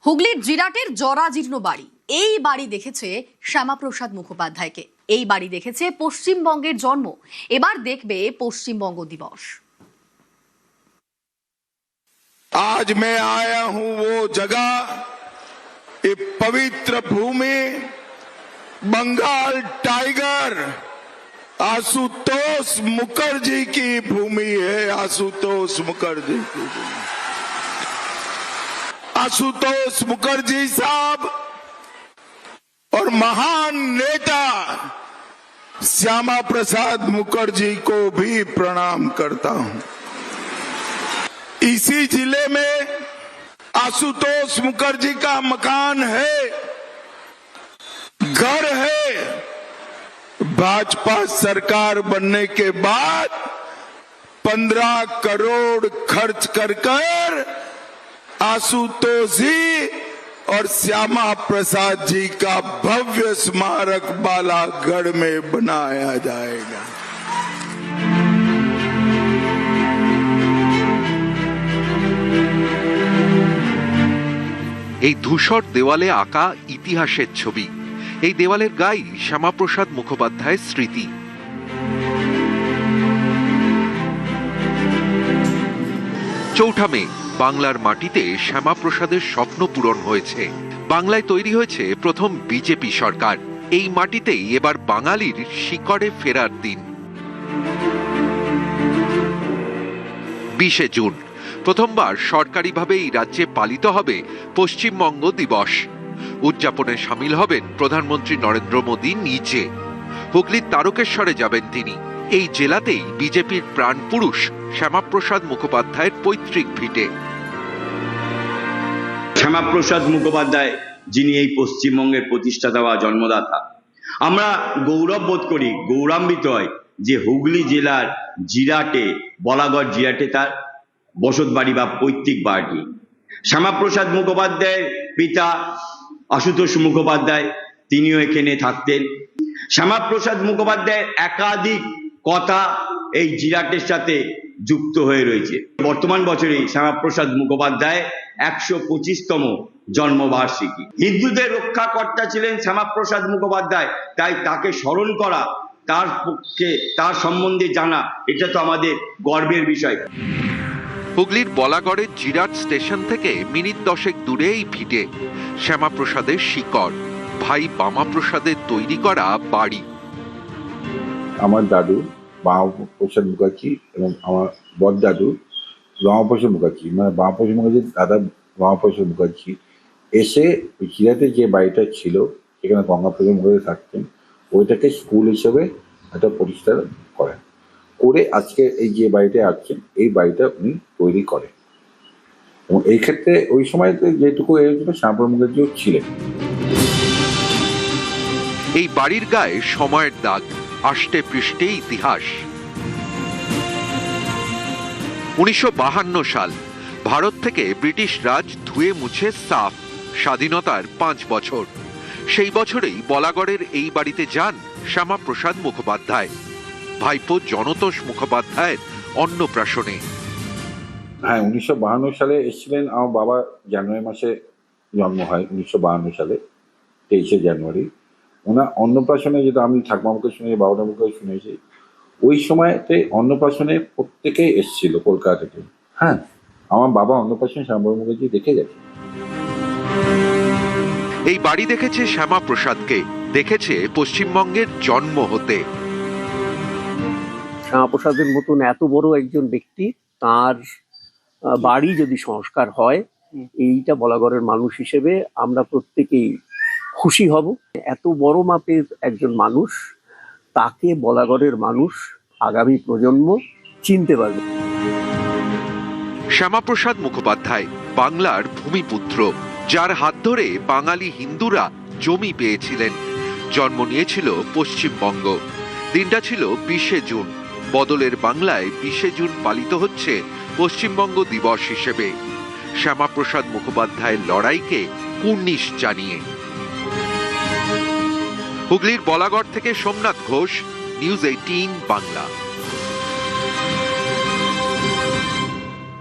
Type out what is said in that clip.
হুগলির জিরাটের জরাজীর্ণ বাড়ি, এই বাড়ি দেখেছে শ্যামাপ্রসাদ মুখোপাধ্যায়কে। এই বাড়ি দেখেছে পশ্চিমবঙ্গের জন্ম, এবার দেখবে পশ্চিমবঙ্গ দিবস। आज मैं आया हूं वो जगह, ये पवित्र भूमि, बंगाल टाइगर आशुतोष मुखर्जी की भूमि है। आशुतोष मुखर्जी की भूमि। आशुतोष मुखर्जी साहब और महान नेता श्यामा प्रसाद मुखर्जी को भी प्रणाम करता हूं। इसी जिले में आशुतोष मुखर्जी का मकान है, घर है। भाजपा सरकार बनने के बाद 15 करोड़ खर्च कर आशुतोष जी और श्यामा प्रसाद जी का भव्य स्मारक बालागढ़ में बनाया जाएगा। এই ধূসর দেওয়ালে আঁকা ইতিহাসের ছবি। এই দেওয়ালের গায়ে শ্যামাপ্রসাদ মুখোপাধ্যায়ের স্মৃতি। চৌঠা মে বাংলার মাটিতে শ্যামাপ্রসাদের স্বপ্ন পূরণ হয়েছে। বাংলায় তৈরি হয়েছে প্রথম বিজেপি সরকার। এই মাটিতেই এবার বাঙালির শিকড়ে ফেরার দিন। 20শে জুন প্রথমবার সরকারিভাবে এই রাজ্যে পালিত হবে পশ্চিমবঙ্গ দিবস। উদযাপনে সামিল হবেন প্রধানমন্ত্রী নরেন্দ্র মোদী নিজে। হুগলির তারকেশ্বরে যাবেন তিনি। এই জেলাতেই বিজেপির প্রাণপুরুষ শ্যামাপ্রসাদ মুখোপাধ্যায়ের পৈতৃক ভিটে। শ্যামাপ্রসাদ মুখোপাধ্যায় যিনি এই পশ্চিমবঙ্গের প্রতিষ্ঠাতা বা জন্মদাতা, আমরা গৌরব বোধ করি, গৌরবান্বিত হয় যে হুগলি জেলার জিরাটে, বলাগড় জিরাটে তার বসত বাড়ি বা পৈতৃক বাড়ি। শ্যামাপ্রসাদ মুখোপাধ্যায়ের পিতা আশুতোষ মুখোপাধ্যায়, তিনিও এখানে থাকতেন। শ্যামাপ্রসাদ মুখোপাধ্যায়ের একাধিক কথা এই জিরাটের সাথে যুক্ত হয়ে রয়েছে। বর্তমান বছরে শ্যামাপ্রসাদ মুখোপাধ্যায় 125তম জন্মবার্ষিকী। হিন্দুদের রক্ষাকর্তা ছিলেন শ্যামাপ্রসাদ মুখোপাধ্যায়, তাই তাকে স্মরণ করা, তার পক্ষে তার সম্বন্ধে জানা, এটা তো আমাদের গর্বের বিষয়। হুগলির বলাগড়ের জিরাট স্টেশন থেকে মিনিট 10 দূরে এই ভিটে শ্যামাপ্রসাদের শিকড়। ভাই বামাপ্রসাদের তৈরি করা বাড়ি। আমার দাদু বামাপ্রসাদ মুখার্জি এবং আমার বড়দাদু রমাপ্রসাদ মুখার্জি, মানে বামাপ্রসাদ মুখার্জির দাদা রমাপ্রসাদ মুখার্জি এসে জিরাটে যে বাড়িটা ছিল, সেখানে গঙ্গাপ্রসাদ মুখার্জি থাকতেন, ওইটাকে স্কুল হিসেবে একটা প্রতিষ্ঠা করেন। করে আজকে এই যে বাড়িটা আছেন, এই বাড়িটা উনি তৈরি করেন। এবং এই ক্ষেত্রে ওই সময় যেটুকু এসেছিল শ্যামাপ্রসাদ মুখার্জিও ছিলেন। এই বাড়ির গায়ে সময়ের দাগ, আষ্টে পৃষ্ঠে ইতিহাস। 1952 সাল ভারত থেকে ব্রিটিশ রাজ ধুয়ে মুছে সাফ। স্বাধীনতার 5 বছর। সেই বছরেই বলাগড়ের এই বাড়িতে যান শ্যামাপ্রসাদ মুখোপাধ্যায় ভাইপো জনতোষ মুখোপাধ্যায়ের অন্নপ্রাশনে। হ্যাঁ, 1952 সালে এসেছিলেন। আমার বাবা জানুয়ারি মাসে জন্ম হয়, 1952 সালে 23শে জানুয়ারি। ওনার অন্নপ্রাশনে, যেটা আমি ঠাকুমা মুখে শুনেছি, বাবাটার মুখে শুনেছি, ওই সময়তে অন্নপ্রাশনে প্রত্যেকেই এসেছিল কলকাতা থেকে। হ্যাঁ, আমার বাবা অন্নপ্রাশনে শ্যামাপ্রসাদ মুখার্জি দেখে গেছে। এই বাড়ি দেখেছে শ্যামাপ্রসাদকে, দেখেছে পশ্চিমবঙ্গের জন্ম হতে। শ্যামাপ্রসাদের মতন এত বড় একজন ব্যক্তি, তার বাড়ি যদি সংস্কার হয়, এইটা বলাগড়ের মানুষ হিসেবে আমরা প্রত্যেকেই খুশি হব। এত বড় মাপের একজন মানুষ, তাকে বলাগড়ের মানুষ আগামী প্রজন্ম চিনতে পারবে। শ্যামাপ্রসাদ মুখোপাধ্যায় বাংলার ভূমিপুত্র, যার হাত ধরে বাঙালি হিন্দুরা জমি পেয়েছিলেন। জন্ম নিয়েছিল পশ্চিমবঙ্গ। দিনটা ছিল 20শে জুন। বদলের বাংলায় 20শে জুন পালিত হচ্ছে পশ্চিমবঙ্গ দিবস হিসেবে, শ্যামাপ্রসাদ মুখোপাধ্যায়ের লড়াইকে কুর্নিশ জানিয়ে। হুগলির বলাগড় থেকে সোমনাথ ঘোষ, নিউজ 18 বাংলা।